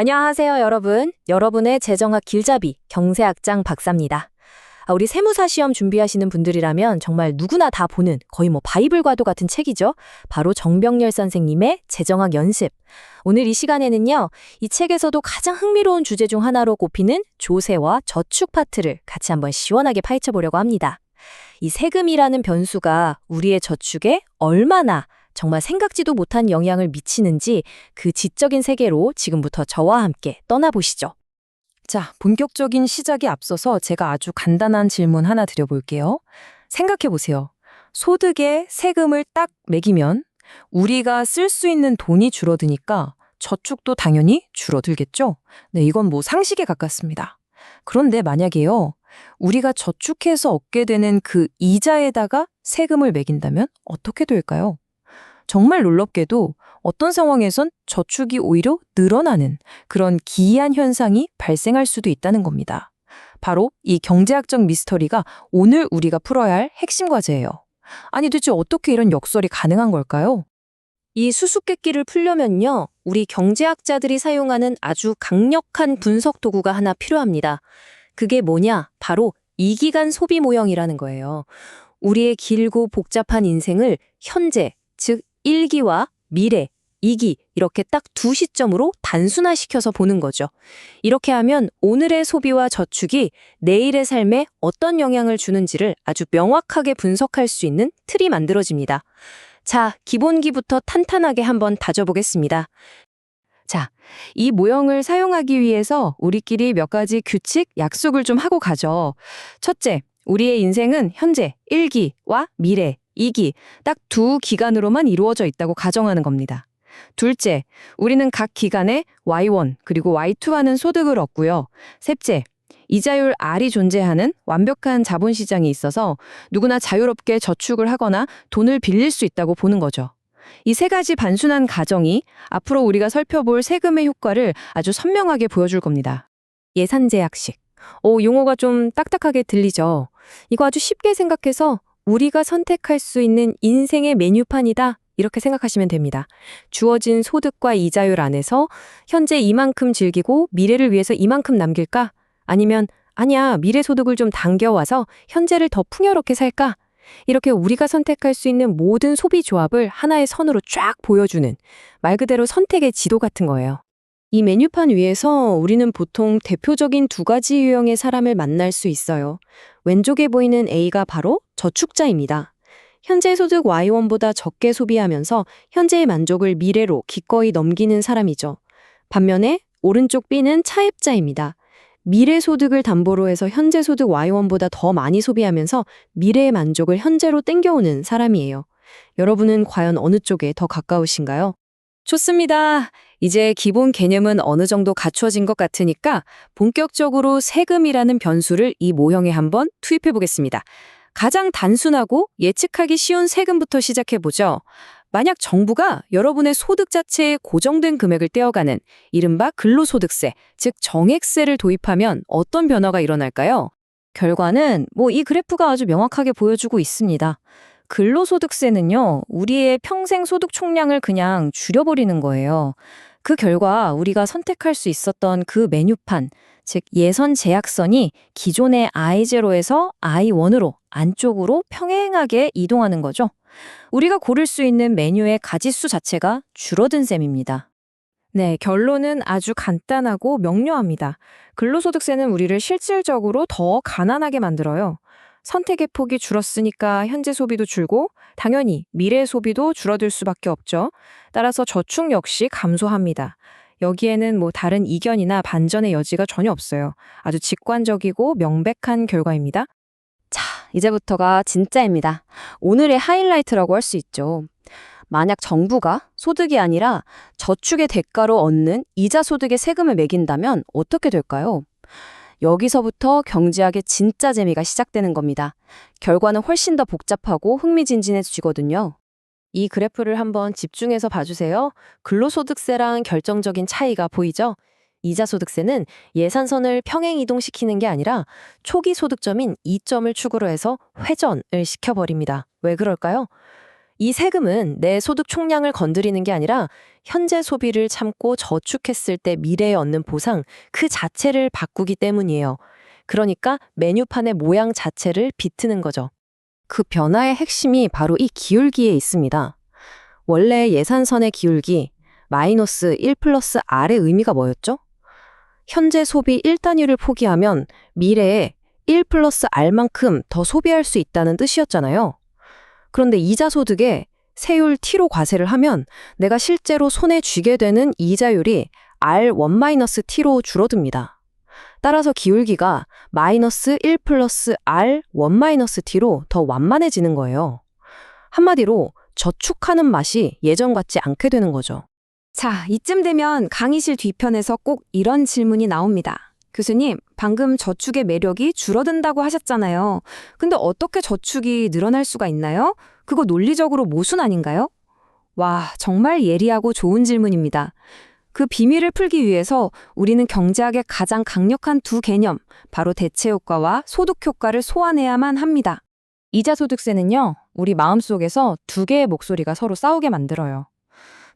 안녕하세요, 여러분. 여러분의 재정학 길잡이 경제학장 박사입니다. 우리 세무사 시험 준비하시는 분들이라면 정말 누구나 다 보는 거의 바이블과도 같은 책이죠. 바로 정병렬 선생님의 재정학 연습. 오늘 이 시간에는요, 이 책에서도 가장 흥미로운 주제 중 하나로 꼽히는 조세와 저축 파트를 같이 한번 시원하게 파헤쳐 보려고 합니다. 이 세금이라는 변수가 우리의 저축에 얼마나 정말 생각지도 못한 영향을 미치는지 그 지적인 세계로 지금부터 저와 함께 떠나보시죠. 자, 본격적인 시작에 앞서서 제가 아주 간단한 질문 하나 드려볼게요. 생각해 보세요. 소득에 세금을 딱 매기면 우리가 쓸 수 있는 돈이 줄어드니까 저축도 당연히 줄어들겠죠? 네, 이건 상식에 가깝습니다. 그런데 만약에요, 우리가 저축해서 얻게 되는 그 이자에다가 세금을 매긴다면 어떻게 될까요? 정말 놀랍게도 어떤 상황에선 저축이 오히려 늘어나는 그런 기이한 현상이 발생할 수도 있다는 겁니다. 바로 이 경제학적 미스터리가 오늘 우리가 풀어야 할 핵심 과제예요. 아니 대체 어떻게 이런 역설이 가능한 걸까요? 이 수수께끼를 풀려면요, 우리 경제학자들이 사용하는 아주 강력한 분석 도구가 하나 필요합니다. 그게 뭐냐? 바로 이기간 소비 모형이라는 거예요. 우리의 길고 복잡한 인생을 현재, 즉 1기와 미래, 2기 이렇게 딱 두 시점으로 단순화시켜서 보는 거죠. 이렇게 하면 오늘의 소비와 저축이 내일의 삶에 어떤 영향을 주는지를 아주 명확하게 분석할 수 있는 틀이 만들어집니다. 자, 기본기부터 탄탄하게 한번 다져보겠습니다. 자, 이 모형을 사용하기 위해서 우리끼리 몇 가지 규칙, 약속을 좀 하고 가죠. 첫째, 우리의 인생은 현재 1기와 미래 2기, 딱 두 기간으로만 이루어져 있다고 가정하는 겁니다. 둘째, 우리는 각 기간에 Y1 그리고 Y2 하는 소득을 얻고요. 셋째, 이자율 R이 존재하는 완벽한 자본시장이 있어서 누구나 자유롭게 저축을 하거나 돈을 빌릴 수 있다고 보는 거죠. 이 세 가지 단순한 가정이 앞으로 우리가 살펴볼 세금의 효과를 아주 선명하게 보여줄 겁니다. 예산제약식. 용어가 좀 딱딱하게 들리죠? 이거 아주 쉽게 생각해서 우리가 선택할 수 있는 인생의 메뉴판이다, 이렇게 생각하시면 됩니다. 주어진 소득과 이자율 안에서 현재 이만큼 즐기고 미래를 위해서 이만큼 남길까? 아니면 아니야, 미래 소득을 좀 당겨와서 현재를 더 풍요롭게 살까? 이렇게 우리가 선택할 수 있는 모든 소비 조합을 하나의 선으로 쫙 보여주는 말 그대로 선택의 지도 같은 거예요. 이 메뉴판 위에서 우리는 보통 대표적인 두 가지 유형의 사람을 만날 수 있어요. 왼쪽에 보이는 A가 바로 저축자입니다. 현재 소득 Y1보다 적게 소비하면서 현재의 만족을 미래로 기꺼이 넘기는 사람이죠. 반면에 오른쪽 B는 차입자입니다. 미래 소득을 담보로 해서 현재 소득 Y1보다 더 많이 소비하면서 미래의 만족을 현재로 땡겨오는 사람이에요. 여러분은 과연 어느 쪽에 더 가까우신가요? 좋습니다. 이제 기본 개념은 어느 정도 갖춰진 것 같으니까 본격적으로 세금이라는 변수를 이 모형에 한번 투입해 보겠습니다. 가장 단순하고 예측하기 쉬운 세금부터 시작해보죠. 만약 정부가 여러분의 소득 자체에 고정된 금액을 떼어가는 이른바 근로소득세, 즉 정액세를 도입하면 어떤 변화가 일어날까요? 결과는 이 그래프가 아주 명확하게 보여주고 있습니다. 근로소득세는요, 우리의 평생 소득 총량을 그냥 줄여버리는 거예요. 그 결과 우리가 선택할 수 있었던 그 메뉴판, 즉 예선 제약선이 기존의 I0에서 I1으로 안쪽으로 평행하게 이동하는 거죠. 우리가 고를 수 있는 메뉴의 가짓수 자체가 줄어든 셈입니다. 네, 결론은 아주 간단하고 명료합니다. 근로소득세는 우리를 실질적으로 더 가난하게 만들어요. 선택의 폭이 줄었으니까 현재 소비도 줄고 당연히 미래 소비도 줄어들 수밖에 없죠. 따라서 저축 역시 감소합니다. 여기에는 다른 이견이나 반전의 여지가 전혀 없어요. 아주 직관적이고 명백한 결과입니다. 자, 이제부터가 진짜입니다. 오늘의 하이라이트라고 할 수 있죠. 만약 정부가 소득이 아니라 저축의 대가로 얻는 이자 소득의 세금을 매긴다면 어떻게 될까요? 여기서부터 경제학의 진짜 재미가 시작되는 겁니다. 결과는 훨씬 더 복잡하고 흥미진진해지거든요. 이 그래프를 한번 집중해서 봐주세요. 근로소득세랑 결정적인 차이가 보이죠? 이자소득세는 예산선을 평행 이동시키는 게 아니라 초기 소득점인 2점을 축으로 해서 회전을 시켜버립니다. 왜 그럴까요? 이 세금은 내 소득 총량을 건드리는 게 아니라 현재 소비를 참고 저축했을 때 미래에 얻는 보상 그 자체를 바꾸기 때문이에요. 그러니까 메뉴판의 모양 자체를 비트는 거죠. 그 변화의 핵심이 바로 이 기울기에 있습니다. 원래 예산선의 기울기 마이너스 1 플러스 R의 의미가 뭐였죠? 현재 소비 1단위를 포기하면 미래에 1 플러스 R만큼 더 소비할 수 있다는 뜻이었잖아요. 그런데 이자 소득에 세율 T로 과세를 하면 내가 실제로 손에 쥐게 되는 이자율이 R1-T로 줄어듭니다. 따라서 기울기가 마이너스 1 플러스 R1-T로 더 완만해지는 거예요. 한마디로 저축하는 맛이 예전 같지 않게 되는 거죠. 자, 이쯤 되면 강의실 뒤편에서 꼭 이런 질문이 나옵니다. 교수님, 방금 저축의 매력이 줄어든다고 하셨잖아요. 근데 어떻게 저축이 늘어날 수가 있나요? 그거 논리적으로 모순 아닌가요? 와, 정말 예리하고 좋은 질문입니다. 그 비밀을 풀기 위해서 우리는 경제학의 가장 강력한 두 개념, 바로 대체 효과와 소득 효과를 소환해야만 합니다. 이자 소득세는요, 우리 마음속에서 두 개의 목소리가 서로 싸우게 만들어요.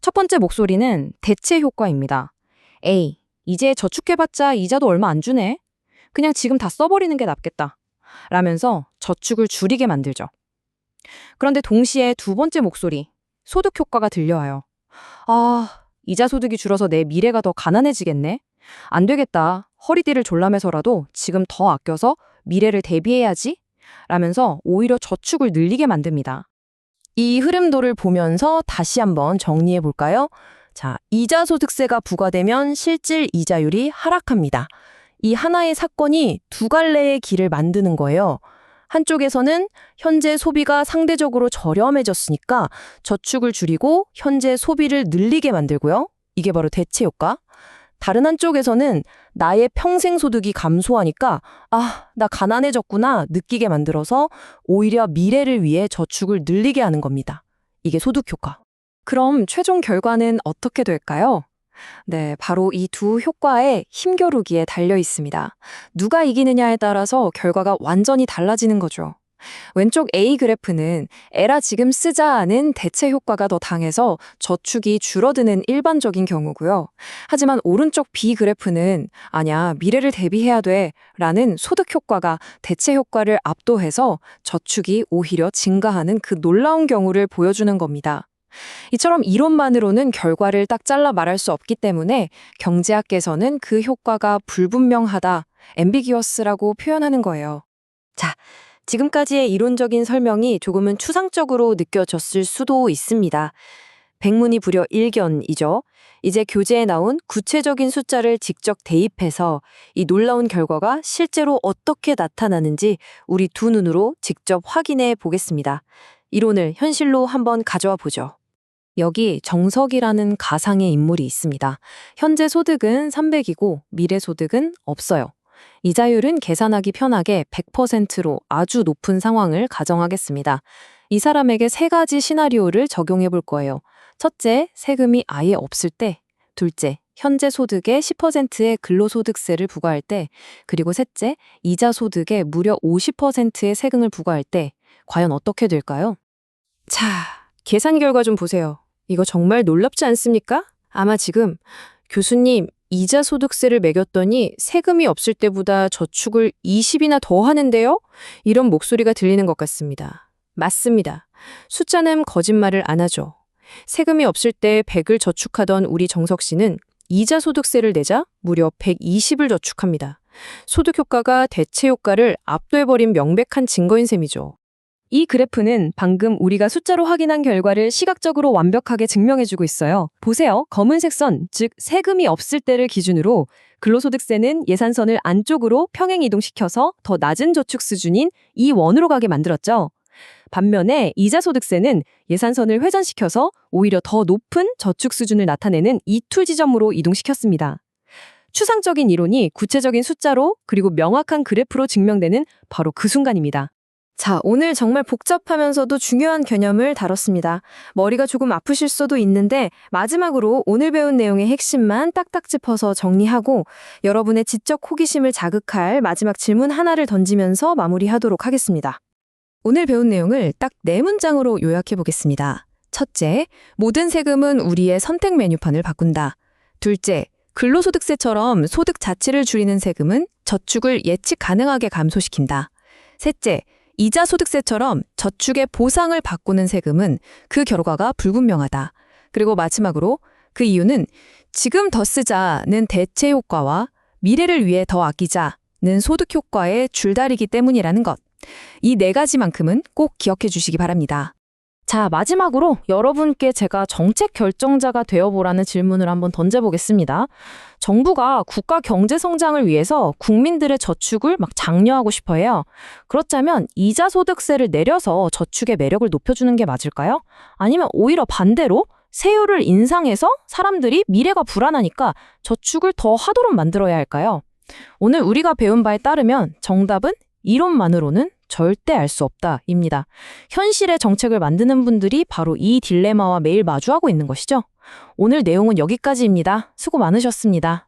첫 번째 목소리는 대체 효과입니다. 에이, 이제 저축해봤자 이자도 얼마 안 주네. 그냥 지금 다 써버리는 게 낫겠다. 라면서 저축을 줄이게 만들죠. 그런데 동시에 두 번째 목소리, 소득 효과가 들려와요. 아, 이자 소득이 줄어서 내 미래가 더 가난해지겠네. 안 되겠다. 허리띠를 졸라매서라도 지금 더 아껴서 미래를 대비해야지. 라면서 오히려 저축을 늘리게 만듭니다. 이 흐름도를 보면서 다시 한번 정리해 볼까요? 자, 이자 소득세가 부과되면 실질 이자율이 하락합니다. 이 하나의 사건이 두 갈래의 길을 만드는 거예요. 한쪽에서는 현재 소비가 상대적으로 저렴해졌으니까 저축을 줄이고 현재 소비를 늘리게 만들고요. 이게 바로 대체 효과. 다른 한쪽에서는 나의 평생 소득이 감소하니까 아, 나 가난해졌구나 느끼게 만들어서 오히려 미래를 위해 저축을 늘리게 하는 겁니다. 이게 소득 효과. 그럼 최종 결과는 어떻게 될까요? 네, 바로 이 두 효과의 힘겨루기에 달려 있습니다. 누가 이기느냐에 따라서 결과가 완전히 달라지는 거죠. 왼쪽 A 그래프는 에라 지금 쓰자는 대체 효과가 더 강해서 저축이 줄어드는 일반적인 경우고요. 하지만 오른쪽 B 그래프는 아니야, 미래를 대비해야 돼 라는 소득 효과가 대체 효과를 압도해서 저축이 오히려 증가하는 그 놀라운 경우를 보여주는 겁니다. 이처럼 이론만으로는 결과를 딱 잘라 말할 수 없기 때문에 경제학계에서는 그 효과가 불분명하다, ambiguous라고 표현하는 거예요. 자, 지금까지의 이론적인 설명이 조금은 추상적으로 느껴졌을 수도 있습니다. 백문이 불여 일견이죠. 이제 교재에 나온 구체적인 숫자를 직접 대입해서 이 놀라운 결과가 실제로 어떻게 나타나는지 우리 두 눈으로 직접 확인해 보겠습니다. 이론을 현실로 한번 가져와 보죠. 여기 정석이라는 가상의 인물이 있습니다. 현재 소득은 300이고 미래 소득은 없어요. 이자율은 계산하기 편하게 100%로 아주 높은 상황을 가정하겠습니다. 이 사람에게 세 가지 시나리오를 적용해 볼 거예요. 첫째, 세금이 아예 없을 때. 둘째, 현재 소득의 10%의 근로소득세를 부과할 때. 그리고 셋째, 이자 소득의 무려 50%의 세금을 부과할 때. 과연 어떻게 될까요? 자, 계산 결과 좀 보세요. 이거 정말 놀랍지 않습니까? 아마 지금 교수님, 이자 소득세를 매겼더니 세금이 없을 때보다 저축을 20이나 더 하는데요? 이런 목소리가 들리는 것 같습니다. 맞습니다. 숫자는 거짓말을 안 하죠. 세금이 없을 때 100을 저축하던 우리 정석 씨는 이자 소득세를 내자 무려 120을 저축합니다. 소득 효과가 대체 효과를 압도해버린 명백한 증거인 셈이죠. 이 그래프는 방금 우리가 숫자로 확인한 결과를 시각적으로 완벽하게 증명해주고 있어요. 보세요. 검은색 선, 즉 세금이 없을 때를 기준으로 근로소득세는 예산선을 안쪽으로 평행 이동시켜서 더 낮은 저축 수준인 이 원으로 가게 만들었죠. 반면에 이자소득세는 예산선을 회전시켜서 오히려 더 높은 저축 수준을 나타내는 이 툴 지점으로 이동시켰습니다. 추상적인 이론이 구체적인 숫자로 그리고 명확한 그래프로 증명되는 바로 그 순간입니다. 자, 오늘 정말 복잡하면서도 중요한 개념을 다뤘습니다. 머리가 조금 아프실 수도 있는데 마지막으로 오늘 배운 내용의 핵심만 딱딱 짚어서 정리하고 여러분의 지적 호기심을 자극할 마지막 질문 하나를 던지면서 마무리하도록 하겠습니다. 오늘 배운 내용을 딱 4문장으로 요약해 보겠습니다. 첫째, 모든 세금은 우리의 선택 메뉴판을 바꾼다. 둘째, 근로소득세처럼 소득 자체를 줄이는 세금은 저축을 예측 가능하게 감소시킨다. 셋째, 이자 소득세처럼 저축의 보상을 바꾸는 세금은 그 결과가 불분명하다. 그리고 마지막으로 그 이유는 지금 더 쓰자는 대체 효과와 미래를 위해 더 아끼자는 소득 효과의 줄다리기 때문이라는 것. 이 4가지만큼은 꼭 기억해 주시기 바랍니다. 자, 마지막으로 여러분께 제가 정책 결정자가 되어보라는 질문을 한번 던져보겠습니다. 정부가 국가 경제 성장을 위해서 국민들의 저축을 막 장려하고 싶어 해요. 그렇다면 이자 소득세를 내려서 저축의 매력을 높여주는 게 맞을까요? 아니면 오히려 반대로 세율을 인상해서 사람들이 미래가 불안하니까 저축을 더 하도록 만들어야 할까요? 오늘 우리가 배운 바에 따르면 정답은 이론만으로는 절대 알 수 없다입니다. 현실의 정책을 만드는 분들이 바로 이 딜레마와 매일 마주하고 있는 것이죠. 오늘 내용은 여기까지입니다. 수고 많으셨습니다.